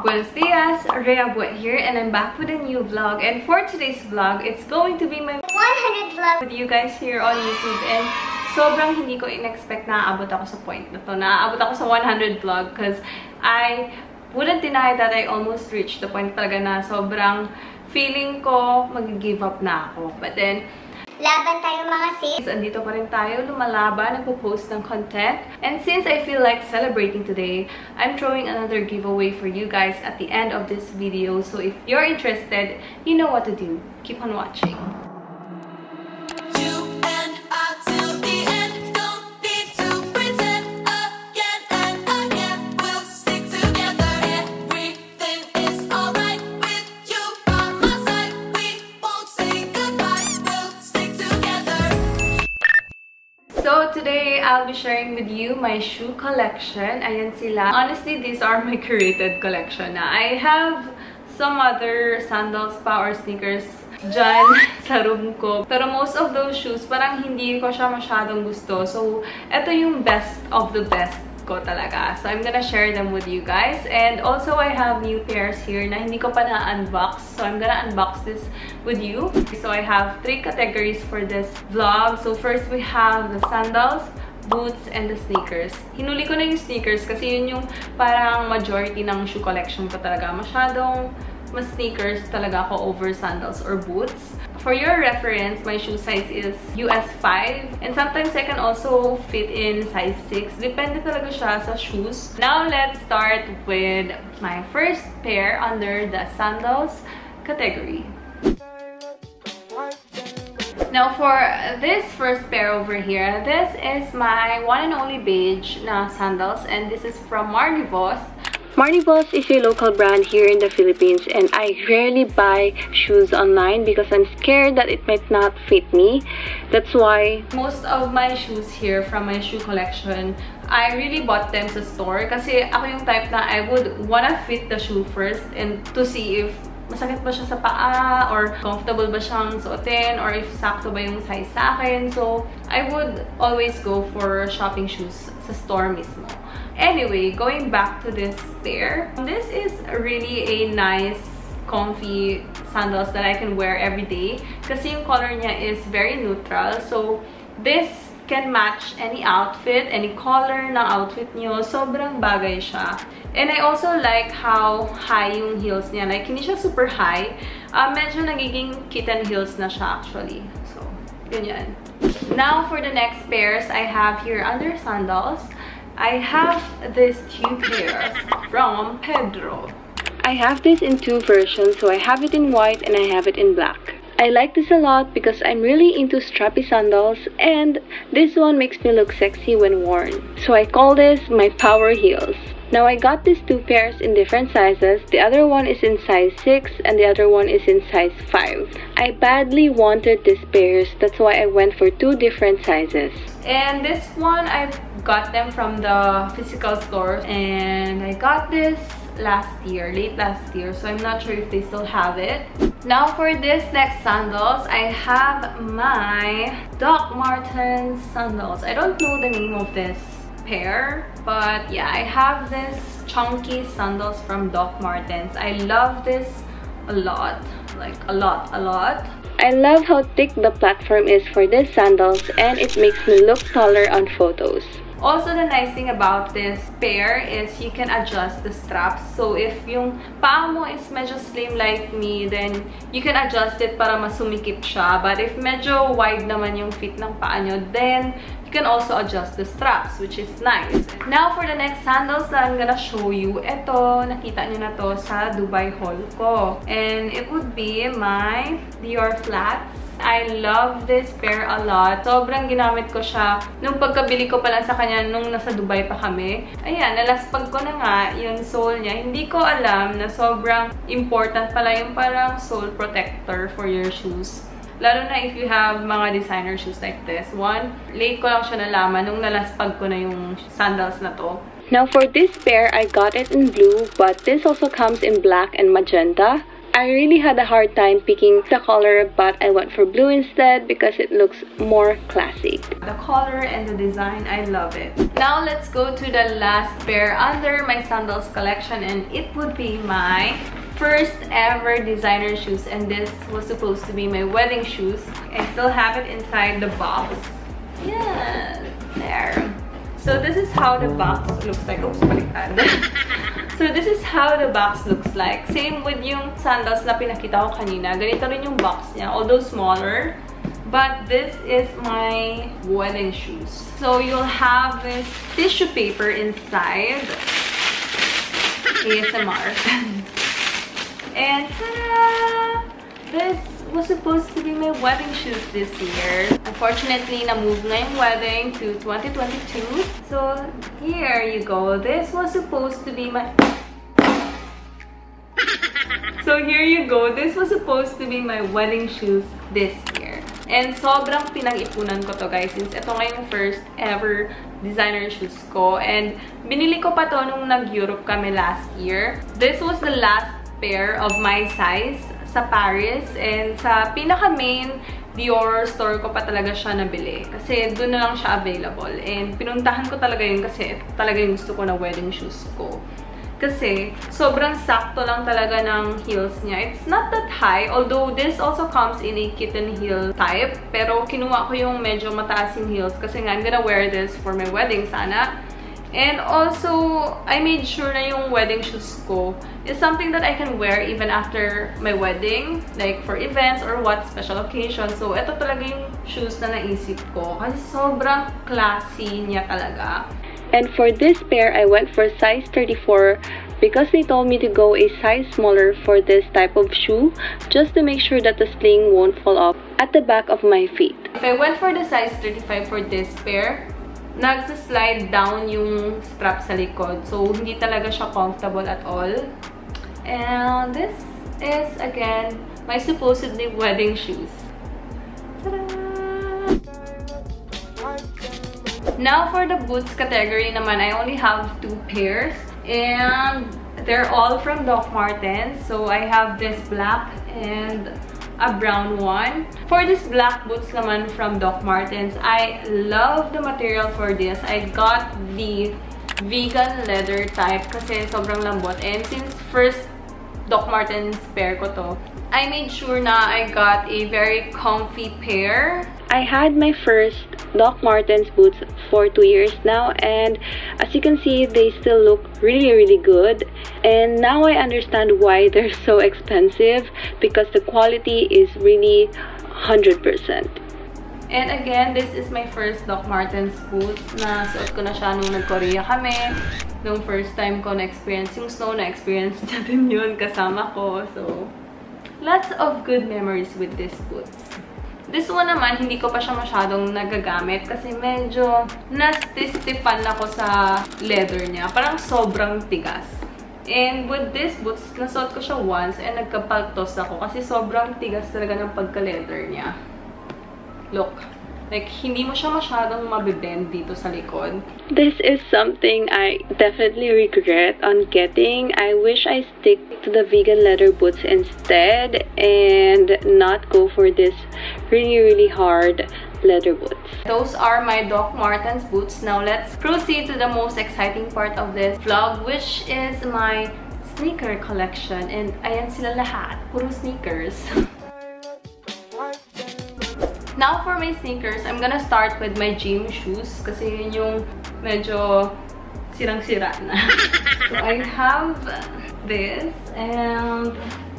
Buenos dias, Rhea Bue here, and I'm back with a new vlog. And for today's vlog, it's going to be my 100 vlog with you guys here on YouTube. And sobrang hindi ko in-expect na aabot ako sa point na to. Naaabot ako sa 100 vlog because I wouldn't deny that I almost reached the point talaga na sobrang feeling ko mag-give up na ako. But then, laban tayo mga sis. Andito pa rin tayo, lumalaban, nagpo-post ng content. And since I feel like celebrating today, I'm throwing another giveaway for you guys at the end of this video. So if you're interested, you know what to do. Keep on watching. So today, I'll be sharing with you my shoe collection. Ayan sila. Honestly, these are my curated collection na. I have some other sandals pa or sneakers dyan sa room ko. Pero most of those shoes, parang hindi ko siya masyadong gusto. So, ito yung best of the best ko talaga. So, I'm gonna share them with you guys. And also, I have new pairs here na hindi ko pa na-unbox. So, I'm gonna unbox this with you. So, I have 3 categories for this vlog. So, first, we have the sandals, boots, and the sneakers. Hinuli ko na yung sneakers kasi yun yung parang majority ng shoe collection ko talaga. Masyadong mas sneakers talaga ako over sandals or boots. For your reference, my shoe size is US 5. And sometimes I can also fit in size 6. Depende talaga siya sa shoes. Now, let's start with my first pair under the sandals category. Now, for this first pair over here, this is my one and only beige na sandals. And this is from Marnivos. Marnivos is a local brand here in the Philippines, and I rarely buy shoes online because I'm scared that it might not fit me. That's why most of my shoes here from my shoe collection, I really bought them sa store kasi ako yung type na I would wanna fit the shoe first and to see if masakit ba siya sa paa or comfortable ba siyang suotin or if sakto ba yung size sa akin. So, I would always go for shopping shoes sa store mismo. Anyway, going back to this pair, this is really a nice, comfy sandals that I can wear every day kasi yung color niya is very neutral. So, this can match any outfit, any color ng outfit niyo. Sobrang bagay siya. And I also like how high yung heels niya. Like, hindi siya super high. Medyo nagiging kitten heels na siya actually. So, ganyan. Now, for the next pairs, I have here under sandals, I have these 2 pairs from Pedro. I have this in 2 versions, so I have it in white and I have it in black. I like this a lot because I'm really into strappy sandals and this one makes me look sexy when worn. So I call this my power heels. Now I got these 2 pairs in different sizes. The other one is in size 6 and the other one is in size 5. I badly wanted these pairs, that's why I went for 2 different sizes. And this one, I got them from the physical store and I got this last year, late last year, so I'm not sure if they still have it. Now for this next sandals, I have my Doc Martens sandals. I don't know the name of this pair, but yeah, I have this chunky sandals from Doc Martens. I love this a lot, like a lot. I love how thick the platform is for these sandals and it makes me look taller on photos. Also, the nice thing about this pair is you can adjust the straps. So, if yung paa mo is medyo slim like me, then you can adjust it para mas sumikip siya. But if medyo wide naman yung fit ng paa nyo, then you can also adjust the straps, which is nice. Now, for the next sandals that I'm gonna show you, ito, nakita nyo na to sa Dubai haul ko. And it would be my Dior flats. I love this pair a lot. Sobrang ginamit ko siya nung pagkabili ko pa lang sa kanya nung nasa Dubai pa kami. Ayan, nalaspag ko na nga yung sole niya. Hindi ko alam na sobrang important pala yung parang sole protector for your shoes. Lalo na if you have mga designer shoes like this one. Late ko lang siya nalaman nung nalaspag ko na yung sandals na to. Now for this pair, I got it in blue, but this also comes in black and magenta. I really had a hard time picking the color, but I went for blue instead because it looks more classic. The color and the design, I love it. Now let's go to the last pair under my Sandals collection, and it would be my first ever designer shoes, and this was supposed to be my wedding shoes. I still have it inside the box. Yes, there. So this is how the box looks like. Oops, baliktad. So this is how the box looks like. Same with yung sandals na pinakita ko kanina. Ganito rin yung box niya, although smaller. But this is my wedding shoes. So you'll have this tissue paper inside. ASMR. And ta-da! This was supposed to be my wedding shoes this year. Unfortunately, na-move na yung wedding to 2022. So, here you go. This was supposed to be my... So, here you go. This was supposed to be my wedding shoes this year. And sobrang pinag-ipunan ko to, guys, since ito nga yung first ever designer shoes ko. And binili ko pa to nung nag-Europe kami last year. This was the last pair of my size sa Paris, and sa pinaka-main Dior store ko pa talaga siya nabili. Kasi doon na lang siya available. And pinuntahan ko talaga yun kasi ito talaga yung gusto ko na wedding shoes ko. Kasi sobrang sakto lang talaga ng heels niya. It's not that high, although this also comes in a kitten heel type. Pero kinuha ko yung medyo mataas yung heels kasi nga I'm gonna wear this for my wedding sana. And also, I made sure na yung wedding shoes ko is something that I can wear even after my wedding, like for events or what special occasion. So, ito talaga yung shoes na naisip ko kasi sobrang classy niya talaga. And for this pair, I went for size 34 because they told me to go a size smaller for this type of shoe just to make sure that the sling won't fall off at the back of my feet. If I went for the size 35 for this pair, nagsa-slide down yung strap sa likod. So, hindi talaga siya comfortable at all. And this is, again, my supposedly wedding shoes. Ta-da! Now, for the boots category naman, I only have 2 pairs. And they're all from Doc Martens. So, I have this black and a brown one. For this black boots naman from Doc Martens, I love the material for this. I got the vegan leather type kasi sobrang lambot. And since first Doc Martens pair ko to, I made sure na I got a very comfy pair. I had my first Doc Martens boots for 2 years now, and as you can see, they still look really good. And now I understand why they're so expensive, because the quality is really 100%. And again, this is my first Doc Martens boots. Nasuot ko na siya nung nag-Korea kami. Nung first time ko na-experience yung snow, na-experience niya din yun kasama ko. So, lots of good memories with these boots. This one naman, hindi ko pa siya masyadong nagagamit kasi medyo nastistifan ako sa leather niya. Parang sobrang tigas. And with this boots, nasuot ko siya once and nagkapaltos ako kasi sobrang tigas talaga ng pagka-leather niya. Look. Like, hindi mo siya masyadong mabibend dito sa likod. This is something I definitely regret on getting. I wish I stick to the vegan leather boots instead and not go for this really hard leather boots. Those are my Doc Martens boots. Now, let's proceed to the most exciting part of this vlog, which is my sneaker collection. And ayan sila lahat. Puro sneakers. Now, for my sneakers, I'm gonna start with my gym shoes kasi yun yung medyo sirang-sira na. So, I have this and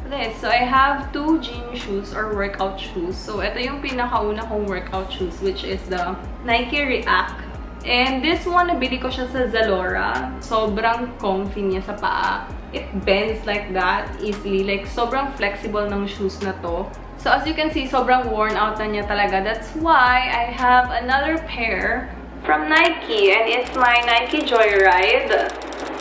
this. So, I have 2 gym shoes or workout shoes. So, ito yung pinakauna kong workout shoes, which is the Nike React. And this one, nabili ko siya sa Zalora. Sobrang comfy niya sa paa. It bends like that easily. Like, sobrang flexible ng shoes na to. So, as you can see, sobrang worn out na niya talaga. That's why I have another pair from Nike. And it's my Nike Joyride.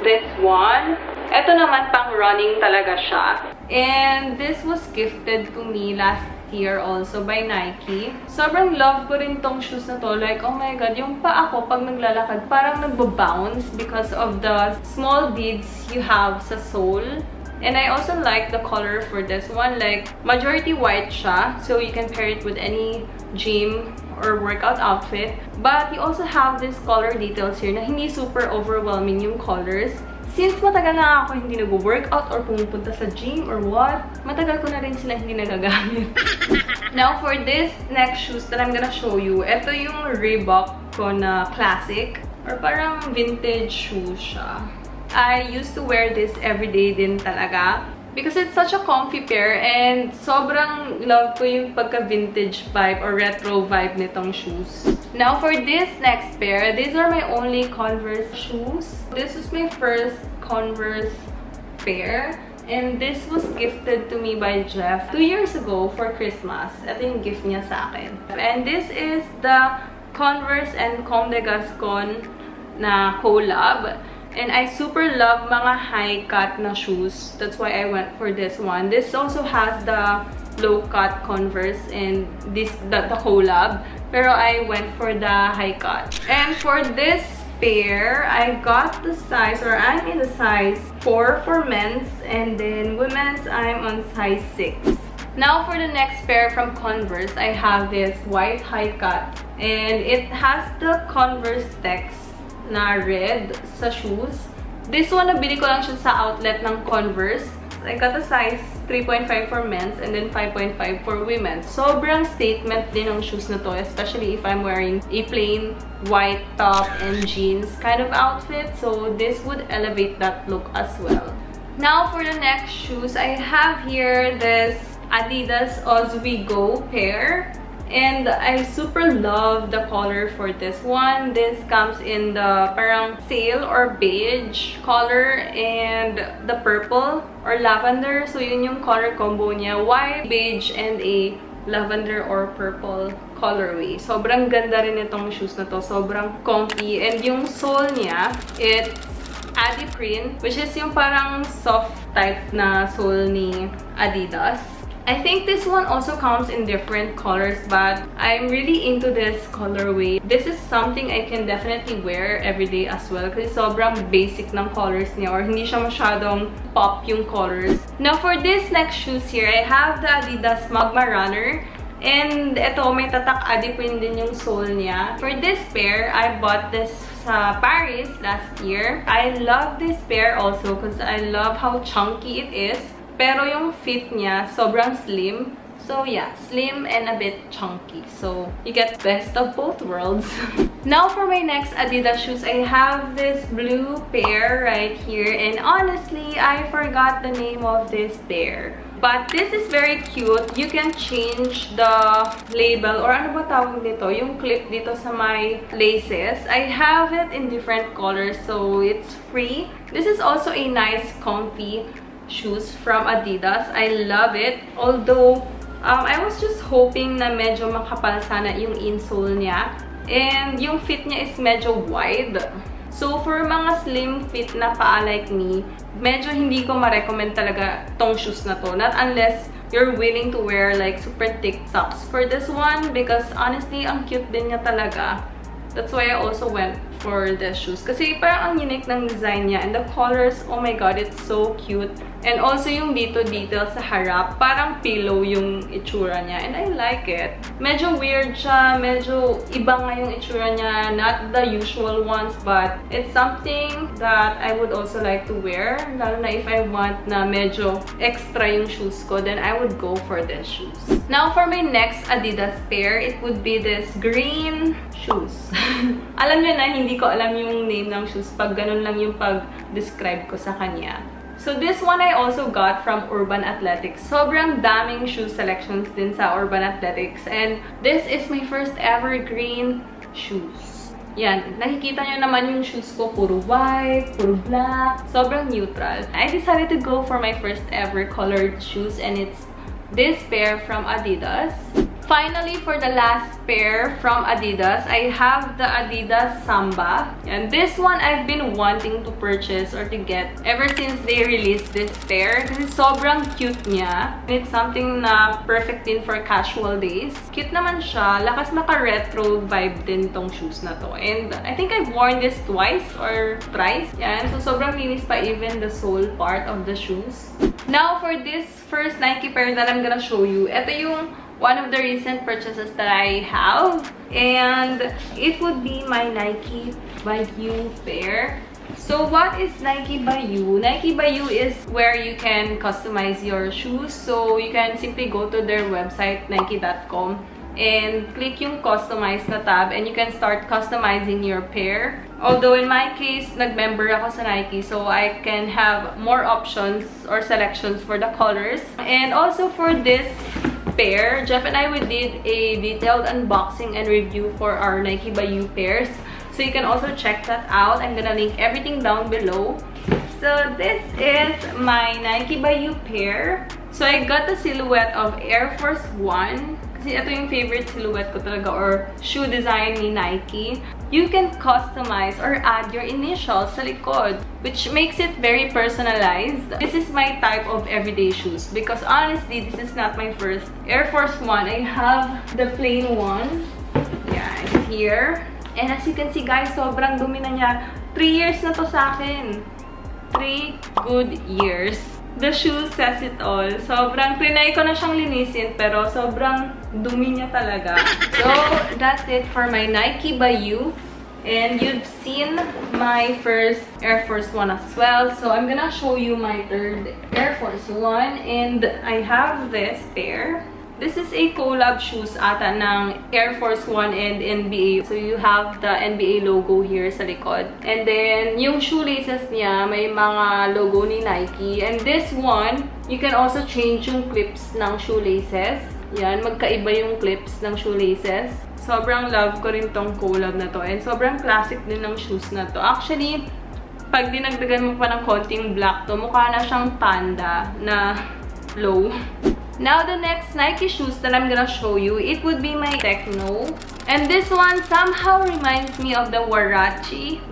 This one. Ito naman, pang running talaga siya. And this was gifted to me last year also by Nike. Sobrang love ko rin tong shoes na to. Like, oh my god, yung paa ko pag naglalakad, parang nagbabounce because of the small beads you have sa sole. And I also like the color for this one. Like, majority white siya. So you can pair it with any gym or workout outfit. But you also have this color details here na hindi super overwhelming yung colors. Since matagal na ako hindi nag-workout or pumupunta sa gym or what, matagal ko na rin sila hindi nagagamit. Now, for this next shoes that I'm gonna show you, ito yung Reebok ko na classic or parang vintage shoes siya. I used to wear this everyday din talaga because it's such a comfy pair and sobrang love ko yung pagka-vintage vibe or retro vibe nitong shoes. Now, for this next pair, these are my only Converse shoes. This was my first Converse pair. And this was gifted to me by Jeff 2 years ago for Christmas. Ito yung gift niya sa akin. And this is the Converse and Comme des Gascons na collab. And I super love mga high-cut na shoes. That's why I went for this one. This also has the low-cut Converse and the collab. Pero I went for the high-cut. And for this pair, I got the size, or I'm in the size 4 for men's. And then women's, I'm on size 6. Now for the next pair from Converse, I have this white high-cut. And it has the Converse text na red sa shoes. This one, nabili ko lang siya sa outlet ng Converse. I got a size 3.5 for men's and then 5.5 for women. Sobrang statement din ng shoes na to, especially if I'm wearing a plain white top and jeans kind of outfit. So this would elevate that look as well. Now for the next shoes, I have here this Adidas Oswego pair. And I super love the color for this one. This comes in the parang sail or beige color and the purple or lavender. So yun yung color combo niya. White, beige, and a lavender or purple colorway. Sobrang ganda rin itong shoes na to. Sobrang comfy. And yung sole niya, it's adiprene, which is yung parang soft type na sole ni Adidas. I think this one also comes in different colors, but I'm really into this colorway. This is something I can definitely wear every day as well kasi sobrang basic ng colors niya or hindi siya masyadong pop yung colors. Now for this next shoes here, I have the Adidas Magma Runner. And ito, may tatak adiprene din yung sole niya. For this pair, I bought this sa Paris last year. I love this pair also because I love how chunky it is. Pero yung fit niya, sobrang slim. So yeah, slim and a bit chunky. So you get best of both worlds. Now for my next Adidas shoes, I have this blue pair right here. And honestly, I forgot the name of this pair. But this is very cute. You can change the label or ano ba tawag nito? Yung clip dito sa my laces. I have it in different colors, so it's free. This is also a nice, comfy shoes from Adidas. I love it. Although, I was just hoping na medyo makapal sana yung insole niya. And yung fit niya is medyo wide. So, for mga slim fit na paa like me, medyo hindi ko ma-recommend talaga tong shoes na to. Not unless you're willing to wear like super thick socks for this one. Because honestly, ang cute din niya talaga. That's why I also went for the shoes. Kasi parang ang unique ng design niya. And the colors, oh my god, it's so cute. And also yung dito detail sa harap, parang pillow yung itsura niya. And I like it. Medyo weird siya. Medyo iba nga yung itsura niya. Not the usual ones, but it's something that I would also like to wear. Lalo na if I want na medyo extra yung shoes ko, then I would go for this shoes. Now for my next Adidas pair, it would be this green shoes. Alam niyo na, hindi ko alam yung name ng shoes pag ganun lang yung pag-describe ko sa kanya. So this one I also got from Urban Athletics. Sobrang daming shoe selections din sa Urban Athletics. And this is my first ever green shoes. Yan, nakikita nyo naman yung shoes ko, puro white, puro black, sobrang neutral. I decided to go for my first ever colored shoes and it's this pair from Adidas. Finally, for the last pair from Adidas, I have the Adidas Samba. And this one I've been wanting to purchase or to get ever since they released this pair. Kasi sobrang cute niya. It's something na perfect din for casual days. Cute naman siya. Lakas maka-retro vibe din tong shoes na to. And I think I've worn this twice or thrice. Yan. So sobrang linis pa even the sole part of the shoes. Now, for this first Nike pair that I'm gonna show you, ito yung one of the recent purchases that I have, and it would be my Nike Bue pair. So what is Nike Bue? Nike Bue is where you can customize your shoes. So you can simply go to their website, nike.com, and click yung customize na tab, and you can start customizing your pair. Although in my case, nag-member ako sa Nike, so I can have more options or selections for the colors. And also for this pair, Jeff and I, we did a detailed unboxing and review for our Nike Bue pairs, so you can also check that out. I'm gonna link everything down below. So this is my Nike Bue pair. So I got the silhouette of Air Force 1 kasi ito yung favorite silhouette ko talaga, or shoe design ni Nike. You can customize or add your initials sa likod, which makes it very personalized. This is my type of everyday shoes because honestly, this is not my first Air Force 1. I have the plain one. Yeah, it's here. And as you can see guys, sobrang dumi na niya. 3 years na to sa akin. 3 good years. The shoe says it all. Sobrang trinay ko na siyang linisin, pero sobrang dumi niya talaga. So, that's it for my Nike Bue. And you've seen my first Air Force 1 as well. So, I'm gonna show you my third Air Force 1. And I have this pair. This is a collab shoes ata ng Air Force 1 and NBA. So, you have the NBA logo here sa likod. And then, yung shoelaces niya, may mga logo ni Nike. And this one, you can also change yung clips ng shoelaces. Yan, magkaiba yung clips ng shoelaces. Sobrang love ko rin tong collab na to. And sobrang classic din ng shoes na to. Actually, pag dinagdagan mo pa ng konting black to, mukha na siyang panda na low. Now, the next Nike shoes that I'm gonna show you, it would be my Techno. And this one somehow reminds me of the Warachi.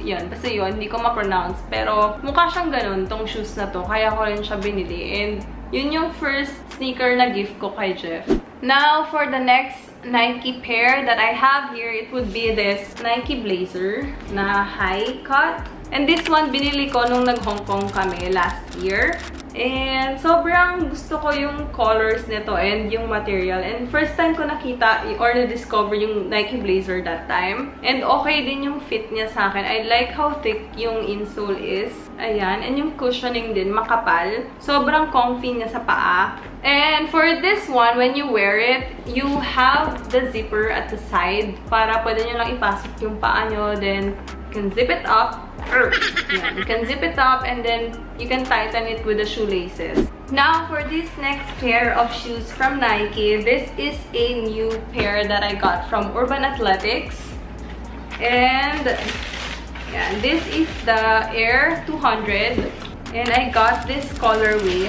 Yan, basta yun, hindi ko ma-pronounce. Pero mukha siyang ganun, tong shoes na to. Kaya ko rin siya binili. And yun yung first sneaker na gift ko kay Jeff. Now, for the next Nike pair that I have here, it would be this Nike Blazer na high cut. And this one, binili ko nung nag-Hong Kong kami last year. And sobrang gusto ko yung colors nito and yung material. And first time ko nakita or na-discover yung Nike Blazer that time. And okay din yung fit niya sa akin. I like how thick yung insole is. Ayan. And yung cushioning din, makapal. Sobrang comfy niya sa paa. And for this one, when you wear it, you have the zipper at the side para pwede nyo lang ipasok yung paa nyo. Then, you can zip it up. Yeah, you can zip it up and then you can tighten it with the shoelaces. Now, for this next pair of shoes from Nike, this is a new pair that I got from Urban Athletics. And yeah, this is the Air 200. And I got this colorway.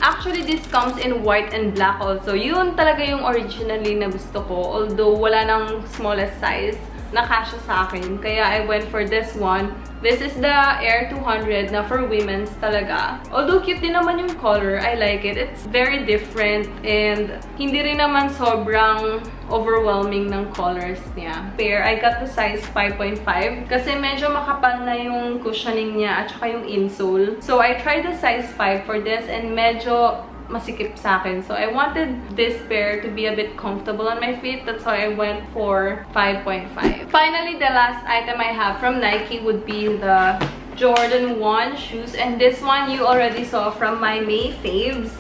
Actually, this comes in white and black also. Yun talaga yung originally na gusto ko. Although, wala nang smallest size na kasya sa akin. Kaya I went for this one. This is the Air 200 na for women's talaga. Although cute din naman yung color, I like it. It's very different and hindi rin naman sobrang overwhelming ng colors niya. Pair, I got the size 5.5 kasi medyo makapal na yung cushioning niya at saka yung insole. So I tried the size 5 for this and medyo masikip sa akin. So, I wanted this pair to be a bit comfortable on my feet. That's why I went for 5.5. Finally, the last item I have from Nike would be the Jordan 1 shoes. And this one you already saw from my May faves.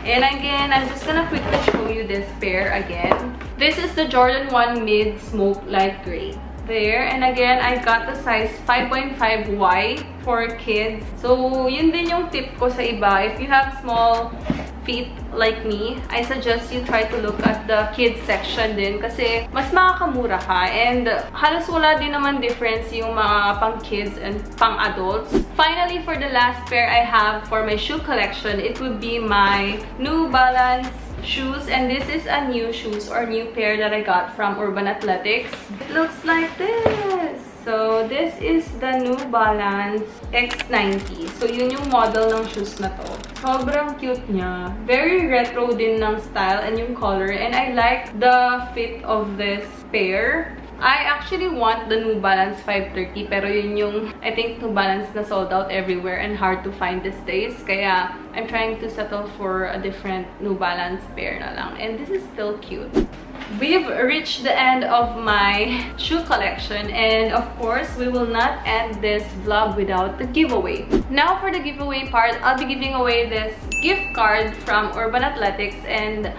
And again, I'm just gonna quickly show you this pair again. This is the Jordan 1 Mid Smoke Light Gray. There. And again, I got the size 5.5Y for kids. So, yun din yung tip ko sa iba. If you have small feet like me, I suggest you try to look at the kids section din kasi mas makakamura ka. And halos wala din naman difference yung mga pang kids and pang adults. Finally, for the last pair I have for my shoe collection, it would be my New Balance shoes, and this is a new shoes or new pair that I got from Urban Athletics. It looks like this. So this is the New Balance X90. So yun yung model ng shoes na to. Sobrang cute niya. Very retro din ng style and yung color, and I like the fit of this pair. I actually want the New Balance 530, pero yun yung, I think, New Balance na sold out everywhere and hard to find these days. Kaya, I'm trying to settle for a different New Balance pair na lang. And this is still cute. We've reached the end of my shoe collection, and of course, we will not end this vlog without the giveaway. Now, for the giveaway part, I'll be giving away this gift card from Urban Athletics, and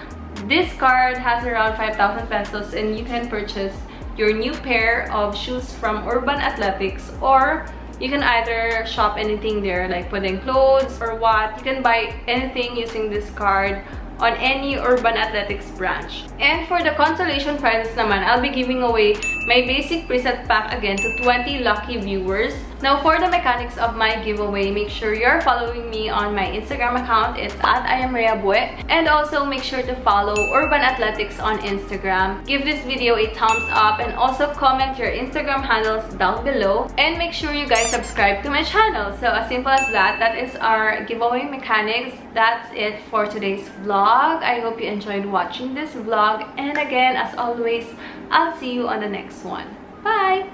this card has around 5,000 pesos, and you can purchase your new pair of shoes from Urban Athletics, or you can either shop anything there, like putting clothes or what. You can buy anything using this card on any Urban Athletics branch. And for the consolation prizes naman, I'll be giving away my basic preset pack again to 20 lucky viewers. Now, for the mechanics of my giveaway, make sure you're following me on my Instagram account. It's @Rhea Bue. And also make sure to follow Urban Athletics on Instagram. Give this video a thumbs up and also comment your Instagram handles down below. And make sure you guys subscribe to my channel. So as simple as that, that is our giveaway mechanics. That's it for today's vlog. I hope you enjoyed watching this vlog. And again, as always, I'll see you on the next one. Bye!